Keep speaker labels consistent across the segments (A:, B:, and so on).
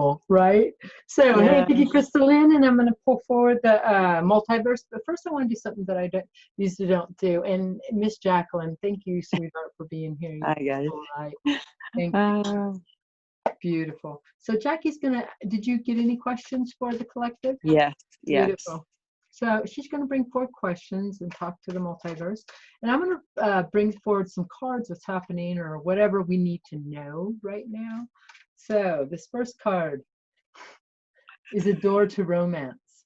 A: beautiful, right? So, hey,
B: Yeah.
A: thank you, Crystalline, and I'm going to pull forward the multiverse. But first, I want to do something that I usually don't do. And Miss Jacqueline, thank you, sweetheart, for being here.
B: I got it.
A: All right. Thank you. Beautiful. So Jackie's gonna, did you get any questions for the collective?
B: Yes, yes.
A: Beautiful. So she's going to bring forward questions and talk to the multiverse. And I'm going to bring forward some cards, what's happening or whatever we need to know right now. So this first card is a door to romance.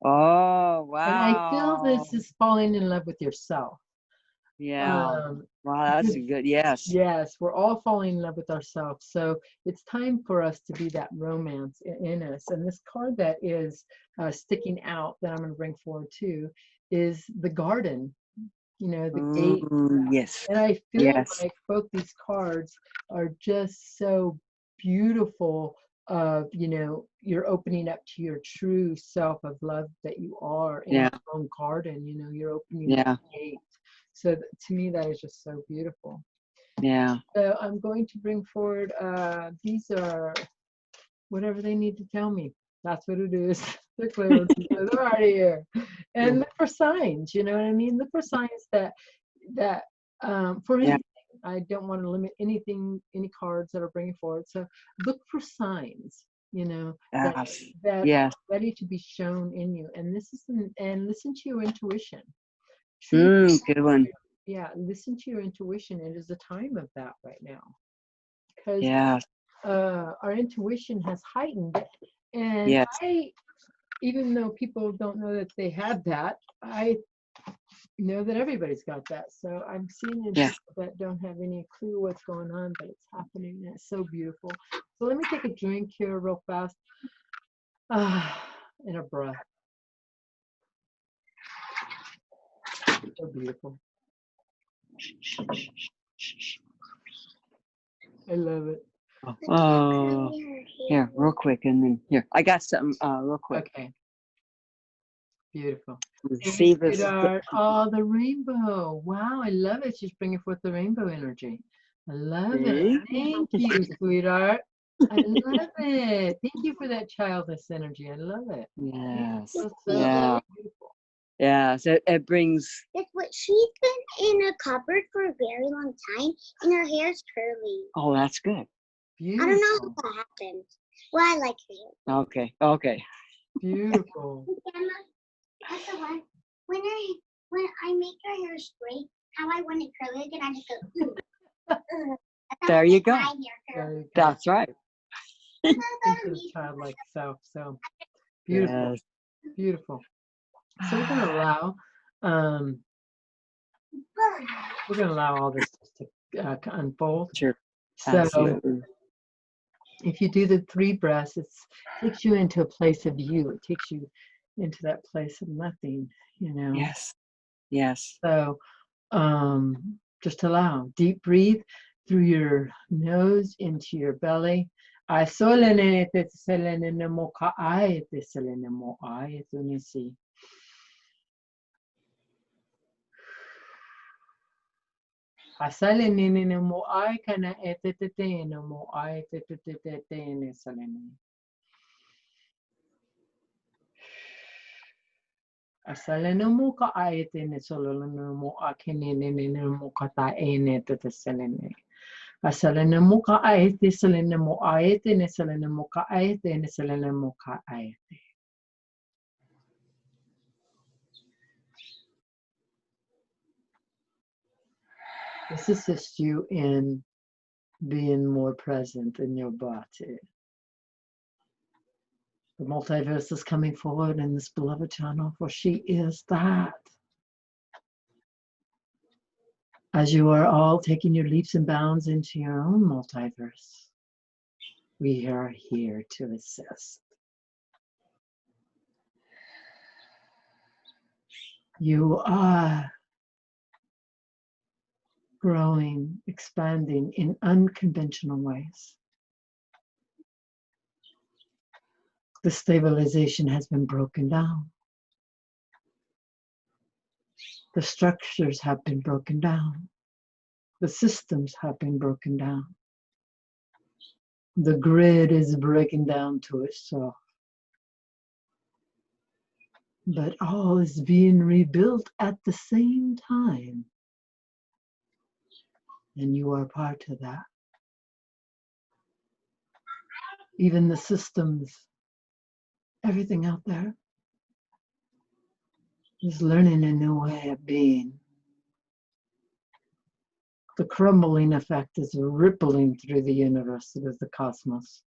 B: Oh, wow.
A: And I feel this is falling in love with yourself.
B: Yeah. Wow, that's good. Yes.
A: Yes, we're all falling in love with ourselves. So it's time for us to be that romance in us. And this card that is sticking out that I'm going to bring forward too is the garden, you know, the gate.
B: Yes.
A: And I feel
B: Yes.
A: like both these cards are just so beautiful of, you know, you're opening up to your true self of love that you are in your own garden, you know, you're opening that gate. So to me, that is just so beautiful.
B: Yeah.
A: So I'm going to bring forward, these are whatever they need to tell me. That's what it is. They're clear. They're already here. And look for signs, you know what I mean? Look for signs that for anything. I don't want to limit anything, any cards that are bringing forward. So look for signs, you know, that are ready to be shown in you. And this is, and listen to your intuition.
B: Good one.
A: Yeah, listen to your intuition. It is the time of that right now, because our intuition has heightened, and even though people don't know that they have that, I know that everybody's got that. So I'm seeing in people that don't have any clue what's going on, but it's happening, and it's so beautiful. So let me take a drink here real fast. And a breath. So beautiful. I love it.
B: Oh, here, real quick, and then here. I got something real quick.
A: Okay. Beautiful.
B: See this?
A: Oh, the rainbow. Wow, I love it. She's bringing forth the rainbow energy. I love it. Thank you, sweetheart. I love it. Thank you for that childless energy. I love it.
B: Yes.
A: So beautiful.
B: Yeah, so it brings.
C: It's what she's been in a cupboard for a very long time, and her hair's curly.
B: Oh, that's good.
A: Beautiful.
C: I don't know how that happened. Well, I like her hair.
B: Okay. Okay.
A: Beautiful.
C: That's the one. When I make her hair straight, how I want it curly, and I just go.
B: There you go. That's right.
A: Childlike self. So beautiful. Yes. Beautiful. So we're gonna allow all this to unfold.
B: Sure.
A: So
B: absolutely.
A: If you do the 3 breaths, it takes you into a place of you. It takes you into that place of nothing, you know.
B: Yes. Yes.
A: So just allow. Deep breathe through your nose into your belly. I solene te selene mo ka ai te selene mo ai te nisi. Asale nene no mo ai kana e te te te no mo ai te te te te te ne salene. Asale no mo ka ai te ne solo no mo a kene nene no mo ka ta e ne te te salene. Asale no mo ka ai te salene mo ai te ne salene mo ka ai te ne salene mo ka ai te. This assists you in being more present in your body. The multiverse is coming forward in this beloved channel, for she is that. As you are all taking your leaps and bounds into your own multiverse, we are here to assist. You are growing, expanding in unconventional ways. The stabilization has been broken down. The structures have been broken down. The systems have been broken down. The grid is breaking down to itself. But all is being rebuilt at the same time. And you are part of that. Even the systems, everything out there is learning a new way of being. The crumbling effect is rippling through the universe, through the cosmos.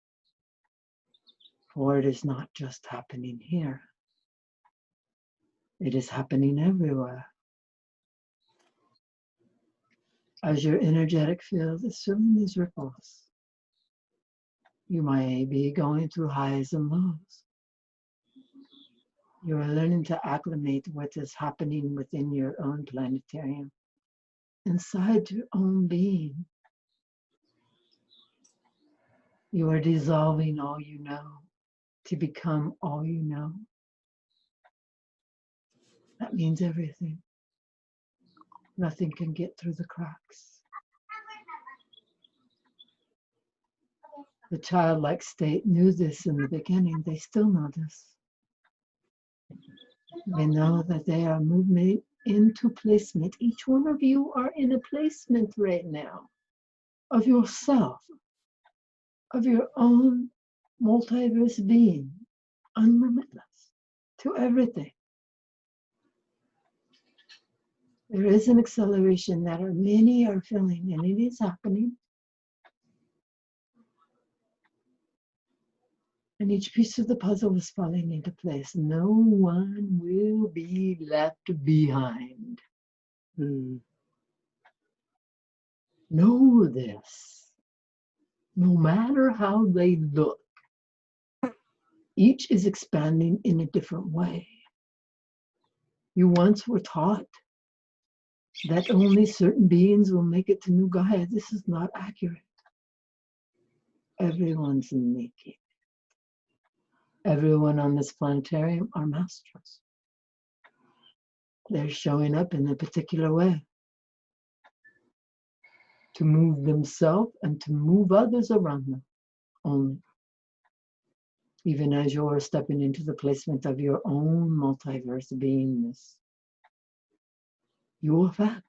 A: For it is not just happening here. It is happening everywhere. As your energetic field is feeling these ripples, you might be going through highs and lows. You are learning to acclimate what is happening within your own planetarium, inside your own being. You are dissolving all you know to become all you know. That means everything. Nothing can get through the cracks. The childlike state knew this in the beginning. They still know this. They know that they are moving into placement. Each one of you are in a placement right now of yourself, of your own multiverse being, unlimitless to everything. There is an acceleration that many are feeling, and it is happening. And each piece of the puzzle is falling into place. No one will be left behind. Know this. No matter how they look, each is expanding in a different way. You once were taught that only certain beings will make it to New Gaia. This is not accurate. Everyone's making. Everyone on this planetarium are masters. They're showing up in a particular way to move themselves and to move others around them only. Even as you're stepping into the placement of your own multiverse beingness. You are fact.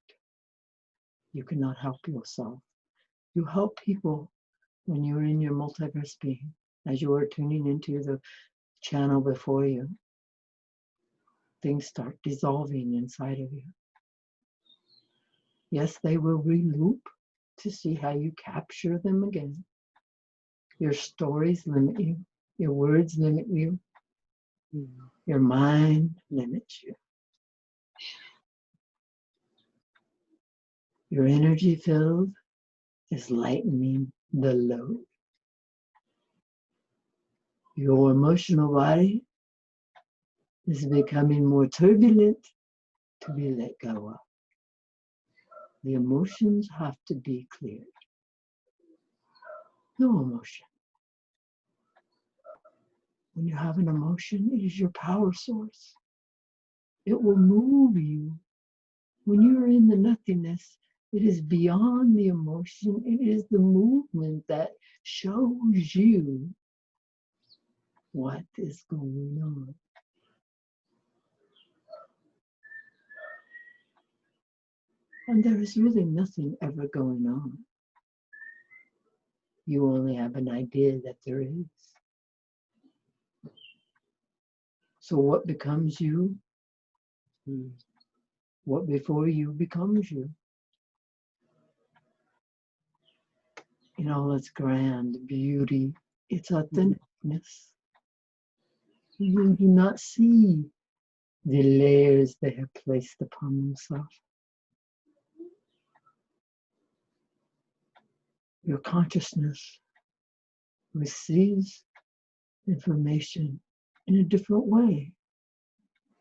A: You cannot help yourself. You help people when you're in your multiverse being, as you are tuning into the channel before you. Things start dissolving inside of you. Yes, they will re-loop to see how you capture them again. Your stories limit you. Your words limit you. Your mind limits you. Your energy field is lightening the load. Your emotional body is becoming more turbulent to be let go of. The emotions have to be cleared. No emotion. When you have an emotion, it is your power source. It will move you. When you are in the nothingness, it is beyond the emotion. It is the movement that shows you what is going on. And there is really nothing ever going on. You only have an idea that there is. So what becomes you? What before you becomes you. In all its grand beauty, its authenticness. You do not see the layers they have placed upon themselves. Your consciousness receives information in a different way.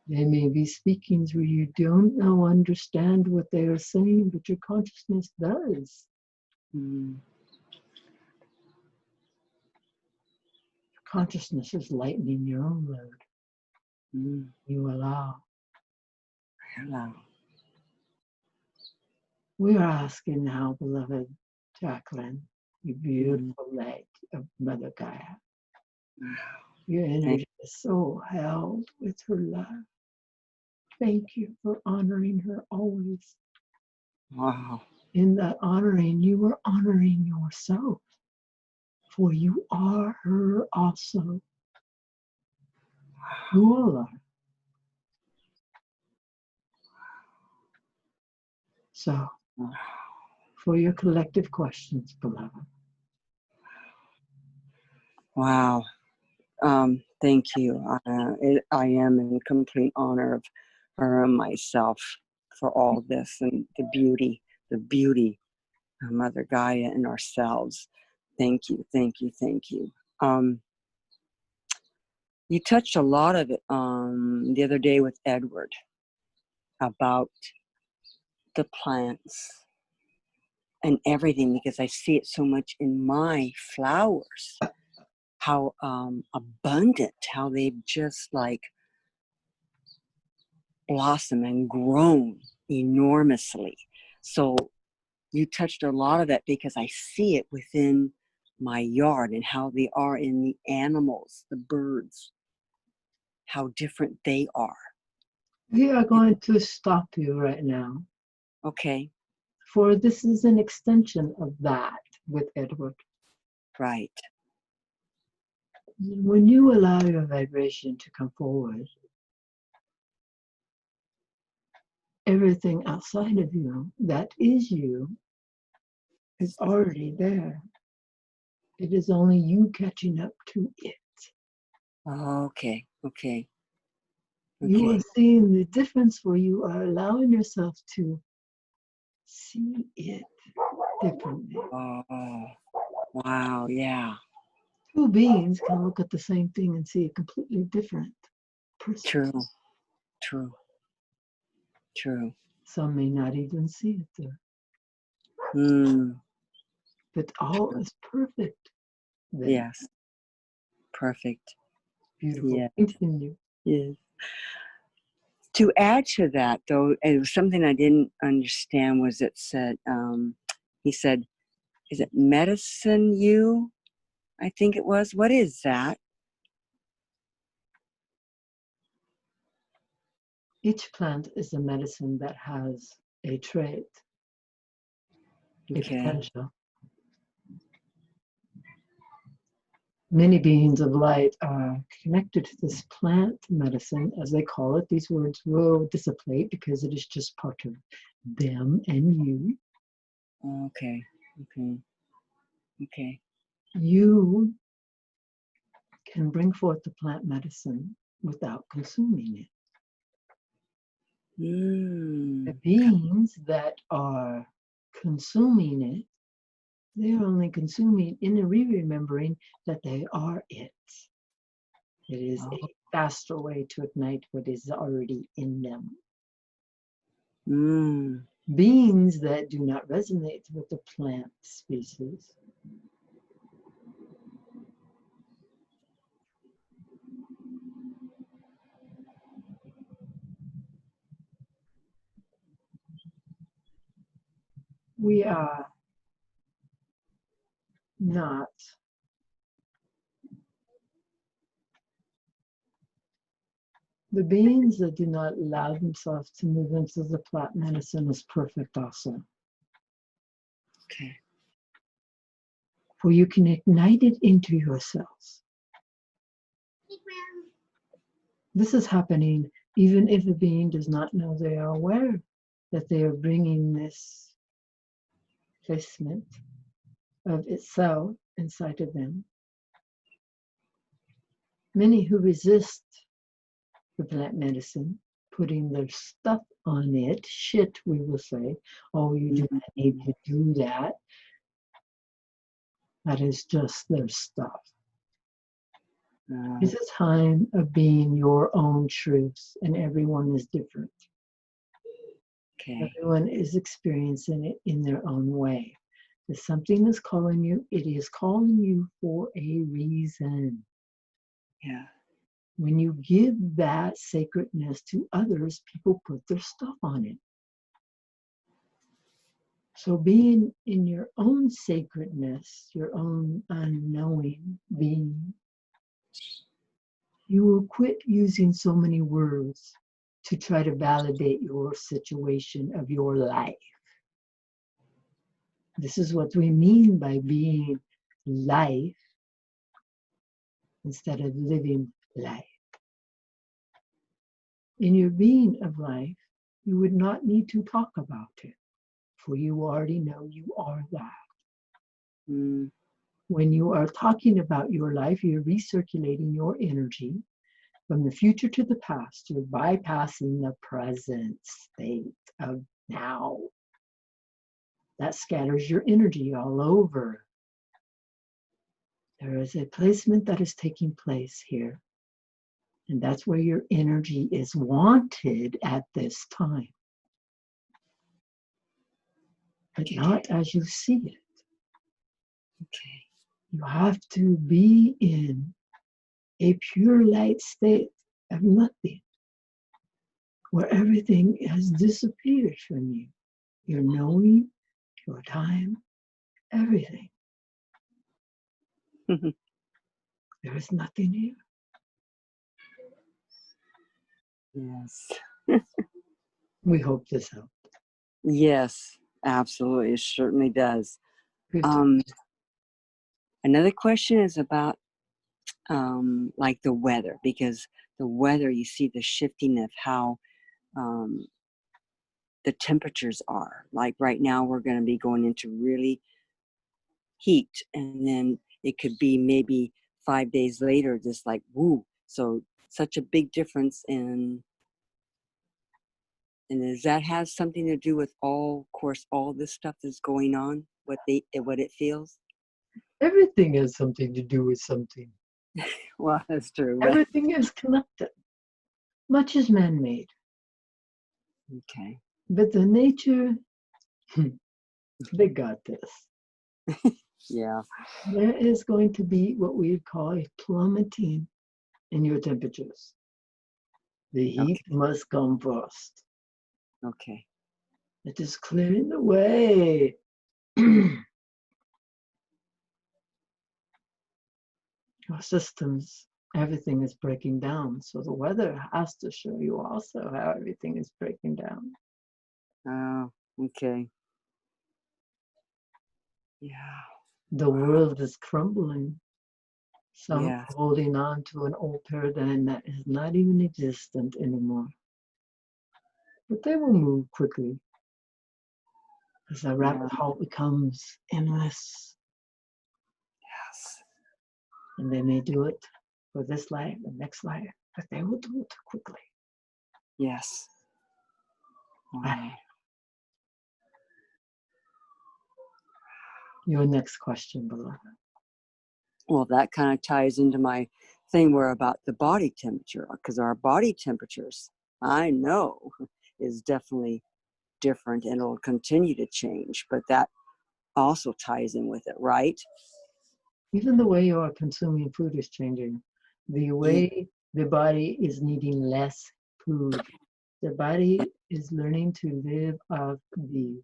A: They may be speakings where you don't know, understand what they are saying, but your consciousness does. Your consciousness is lightening your own load. You allow.
B: Allow.
A: We are asking now, beloved Jacqueline, You beautiful light of Mother Gaia. Your energy is so held with her love. Thank you for honoring her always.
B: Wow.
A: In that honoring, you are honoring yourself, for you are her also. You all are. So, for your collective questions, beloved.
B: Wow. Thank you. I am in complete honor of her and myself for all this and the beauty of Mother Gaia and ourselves. Thank you, thank you, thank you. You touched a lot of it the other day with Edward about the plants and everything, because I see it so much in my flowers, how abundant, how they've just like blossomed and grown enormously. So you touched a lot of that because I see it within my yard and how they are in the animals, the birds, how different they are.
A: We are going to stop you right now,
B: Okay,
A: for this is an extension of that with Edward.
B: right.
A: When you allow your vibration to come forward, everything outside of you that is you is already there. It is only you catching up to it.
B: Okay, okay,
A: You are
B: okay.
A: seeing the difference where you are allowing yourself to see it differently.
B: Oh, wow, yeah.
A: Two beings can look at the same thing and see a completely different person.
B: True, true, true.
A: Some may not even see it there. But all is perfect then.
B: Yes, perfect.
A: Beautiful.
B: Yeah.
A: Continue.
B: Yes. To add to that, though, it was something I didn't understand. Was it said? He said, "Is it medicine? You?" I think it was. What is that?
A: Each plant is a medicine that has a trait, a
B: Okay.
A: potential. Many beings of light are connected to this plant medicine, as they call it. These words will dissipate because it is just part of them and you.
B: Okay. Okay. Okay.
A: You can bring forth the plant medicine without consuming it. The beings that are consuming it, they're only consuming in a remembering that they are it. It is a faster way to ignite what is already in them. Beings that do not resonate with the plant species we are not the beings that do not allow themselves to move into the plant medicine is perfect also.
B: Okay.
A: For you can ignite it into yourselves. This is happening even if a being does not know they are aware that they are bringing this placement of itself inside of them. Many who resist the plant medicine, putting their stuff on it, shit, we will say, oh, you do not need to do that. That is just their stuff. It's a time of being your own truth, and everyone is different.
B: Okay.
A: Everyone is experiencing it in their own way. If something is calling you, it is calling you for a reason.
B: Yeah.
A: When you give that sacredness to others, people put their stuff on it. So being in your own sacredness, your own unknowing being, you will quit using so many words to try to validate your situation of your life. This is what we mean by being life instead of living life. In your being of life, you would not need to talk about it, for you already know you are that.
B: Mm.
A: When you are talking about your life, you're recirculating your energy from the future to the past. You're bypassing the present state of now. That scatters your energy all over. There is a placement that is taking place here. And that's where your energy is wanted at this time. But not as you see it.
B: Okay.
A: You have to be in a pure light state of nothing, where everything has disappeared from you. Your knowing, your time, everything. There is nothing here.
B: Yes.
A: We hope this helped.
B: Yes, absolutely. It certainly does.
A: Good.
B: Another question is about like the weather, because the weather, you see the shifting of how the temperatures are. Like right now, we're going to be going into really heat, and then it could be maybe 5 days later, just like woo. So such a big difference in. And does that have something to do with all, of course, all this stuff that's going on, what it feels?
A: Everything has something to do with something.
B: Well, that's true. But,
A: Everything is connected. Much is man-made.
B: okay.
A: But the nature, they got this.
B: Yeah.
A: There is going to be what we call a plummeting in your temperatures. The heat must come first.
B: Okay.
A: It is clearing the way. Our systems, everything is breaking down. So the weather has to show you also how everything is breaking down.
B: Oh, okay. Yeah.
A: The world is crumbling. Some
B: Yes.
A: are holding on to an old paradigm that is not even existent anymore. But they will move quickly as the rabbit hole becomes endless.
B: Yes.
A: And they may do it for this life and next life, but they will do it quickly.
B: Yes. Wow.
A: Your next question, beloved.
B: Well, that kind of ties into my thing where about the body temperature, because our body temperatures, I know, is definitely different and it'll continue to change, but that also ties in with it, right?
A: Even the way you are consuming food is changing. The way the body is needing less food. The body is learning to live off the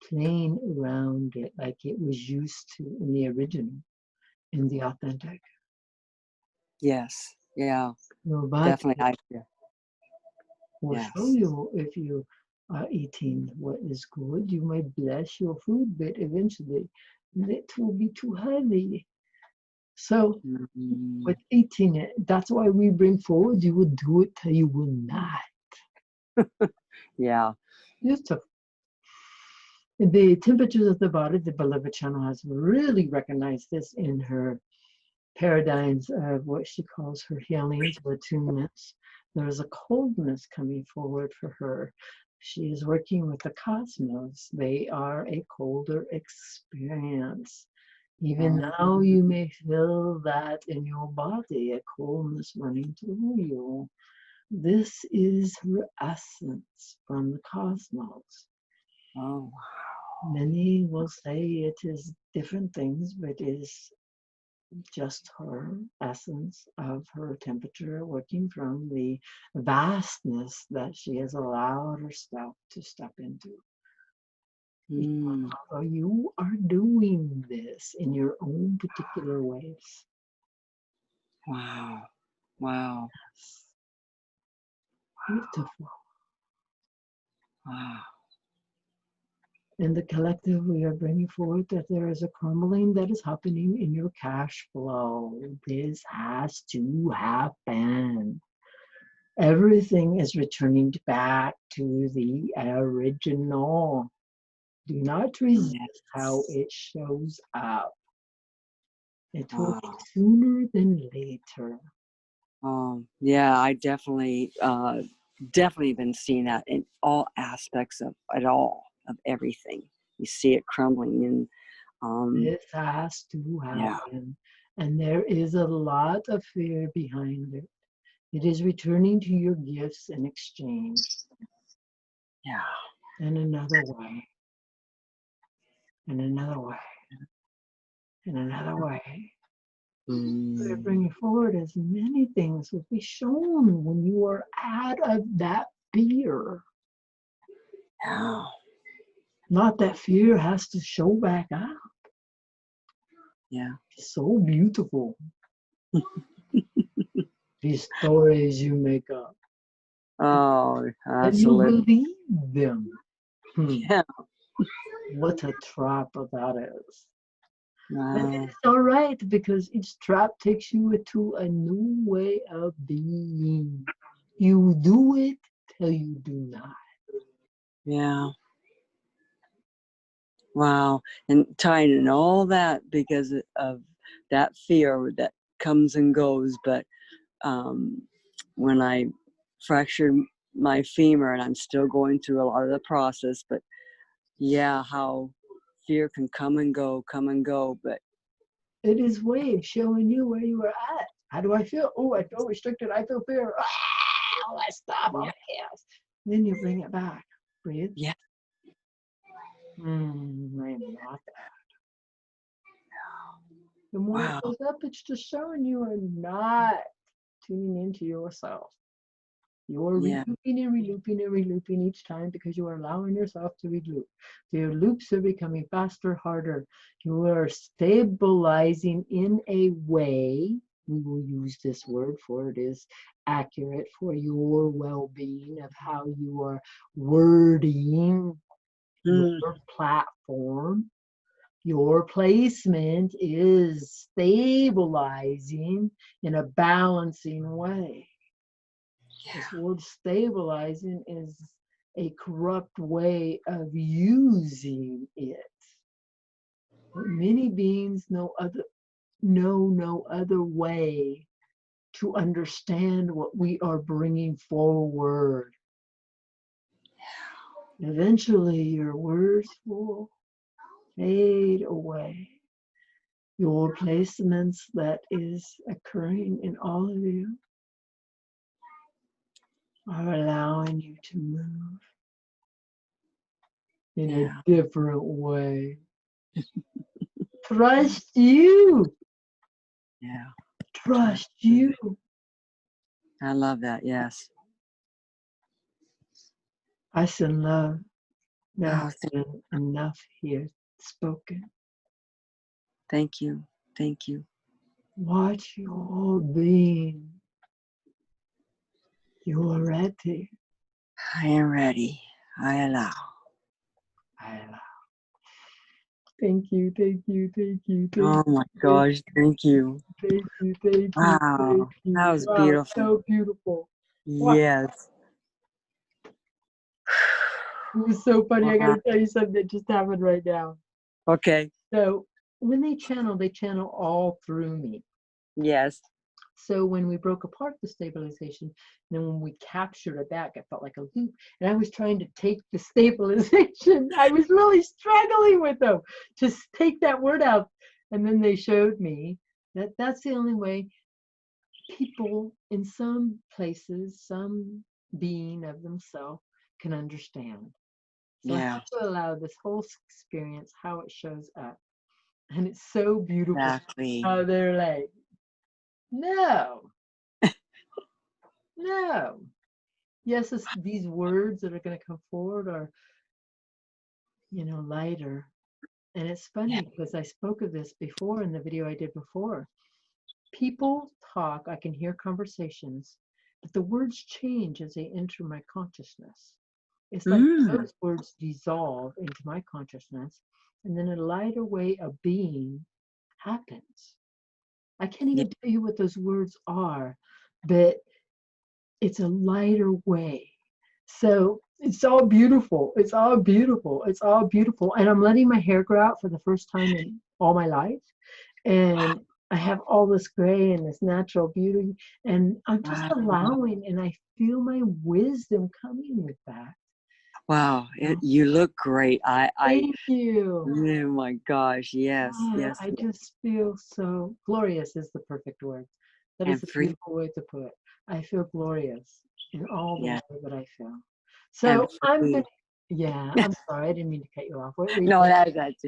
A: plane around it like it was used to in the original, in the authentic.
B: Yes. Yeah.
A: Your body
B: Definitely.
A: will show you if you are eating what is good. You may bless your food, but eventually it will be too heavy. So with eating it, that's why we bring forward, you will do it till you will not.
B: Yeah.
A: Beautiful. The temperatures of the body, the beloved channel has really recognized this in her paradigms of what she calls her healings or attunements. There is a coldness coming forward for her. She is working with the cosmos. They are a colder experience. Even now, you may feel that in your body, a coldness running through you. This is her essence from the cosmos.
B: Oh.
A: Many will say it is different things, but it is just her essence of her temperature working from the vastness that she has allowed herself to step into.
B: Mm.
A: So you are doing this in your own particular ways.
B: Wow. Wow.
A: Beautiful.
B: Wow.
A: In the collective, we are bringing forward that there is a crumbling that is happening in your cash flow. This has to happen. Everything is returning back to the original. Do not resist how
B: Yes.
A: it shows up. It will be
B: Wow.
A: sooner than later.
B: Yeah, I definitely been seeing that in all aspects of it all, of everything. You see it crumbling and
A: This has to
B: yeah,
A: happen. And there is a lot of fear behind it. It is returning to your gifts in exchange
B: yeah.
A: in another way, in another way, in another way. We're
B: Mm,
A: bringing forward as many things will be shown when you are out of that fear.
B: yeah.
A: Not that fear has to show back up.
B: Yeah.
A: It's so beautiful. These stories you make up.
B: Oh,
A: And you
B: absolutely.
A: believe them.
B: Yeah.
A: What a trap that is. And
B: Wow.
A: it's all right because each trap takes you into a new way of being. You do it till you do not.
B: Yeah. Wow. And tying in all that because of that fear that comes and goes. But when I fractured my femur, and I'm still going through a lot of the process, but yeah, how fear can come and go. But
A: It is waves showing you where you are at. How do I feel? Oh, I feel restricted. I feel fear. Ah, let's stop. Oh,
B: yeah,
A: yes. Then you bring it back. Breathe.
B: yeah,
A: I am not that. The more it
B: wow,
A: goes up, it's just showing you are not tuning into yourself. You're
B: yeah,
A: relooping and relooping and relooping each time because you are allowing yourself to reloop. Your loops are becoming faster, harder. You are stabilizing in a way, we will use this word for it is accurate for your well-being of how you are wording
B: mm,
A: your platform. Your placement is stabilizing in a balancing way. This word stabilizing is a corrupt way of using it. Many beings know no other way to understand what we are bringing forward. Eventually, your words will fade away. Your placements that is occurring in all of you are allowing you to move in a
B: yeah,
A: different way. Trust you.
B: yeah.
A: Trust you.
B: I love that. Yes.
A: I send love. There
B: Oh,
A: has been enough here spoken.
B: thank you. Thank you.
A: Watch your being. You are ready.
B: I am ready. I allow.
A: I allow. Thank you, thank you, thank you,
B: Oh
A: thank
B: my
A: you,
B: gosh. Thank you.
A: thank you, thank you, thank
B: Wow.
A: you.
B: That was
A: Wow, it's
B: beautiful.
A: so beautiful. Wow,
B: Yes.
A: it was so funny. I
B: Wow.
A: gotta tell you something that just happened right now.
B: Okay.
A: So when they channel all through me.
B: Yes.
A: So when we broke apart the stabilization, and then when we captured it back, it felt like a loop. And I was trying to take the stabilization. I was really struggling with them to take that word out. And then they showed me that that's the only way people in some places, some being of themselves can understand. So I
B: Yeah.
A: have to allow this whole experience, how it shows up. And it's so beautiful
B: Exactly.
A: how they're like, no, no. Yes, these words that are going to come forward are lighter. And it's funny because I spoke of this before in the video I did before. People talk, I can hear conversations, but the words change as they enter my consciousness. It's like those words dissolve into my consciousness, and then a lighter way of being happens. I can't even tell you what those words are, but it's a lighter way. So it's all beautiful. It's all beautiful. It's all beautiful. And I'm letting my hair grow out for the first time in all my life. And I have all this gray and this natural beauty. And I'm just allowing, and I feel my wisdom coming with that.
B: Wow, you look great.
A: Thank you.
B: Oh my gosh, yes.
A: I just feel so glorious is the perfect word. That is a beautiful way to put it. I feel glorious in all the way that I feel. So I'm sorry, I didn't mean to cut you off. What were you saying?
B: That's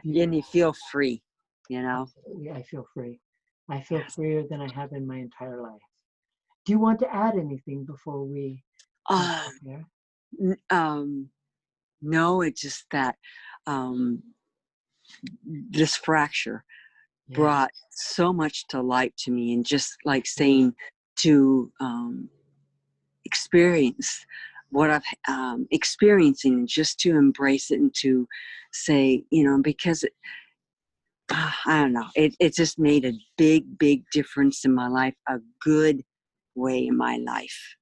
B: and you feel free,
A: Absolutely, I feel free. I feel freer than I have in my entire life. Do you want to add anything before we here?
B: No, it's just that this fracture brought so much to light to me, and just like saying to experience what I've experiencing, and just to embrace it and to say, because I don't know, it just made a big difference in my life, a good way in my life.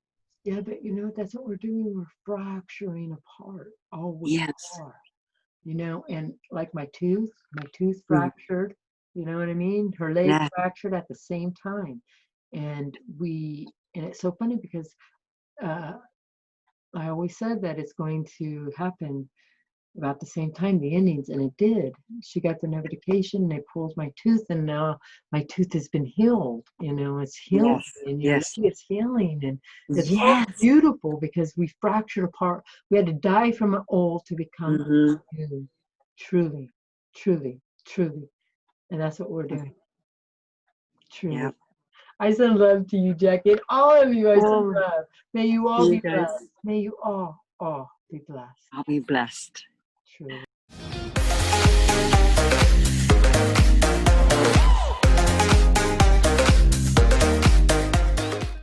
A: Yeah, but that's what we're doing. We're fracturing apart. All we are. And like my tooth fractured, you know what I mean? Her leg fractured at the same time. And it's so funny because I always said that it's going to happen about the same time, the endings, and it did. She got the notification, they pulled my tooth, and now my tooth has been healed. It's healing, and your leg is healing, and it's all beautiful because we fractured apart. We had to die from an old to become new. Truly, truly, truly. And that's what we're doing. Truly. Yep. I send love to you, Jackie, and all of you. I send love. May you all be blessed. May you all be blessed.
B: I'll be blessed.
A: Truly.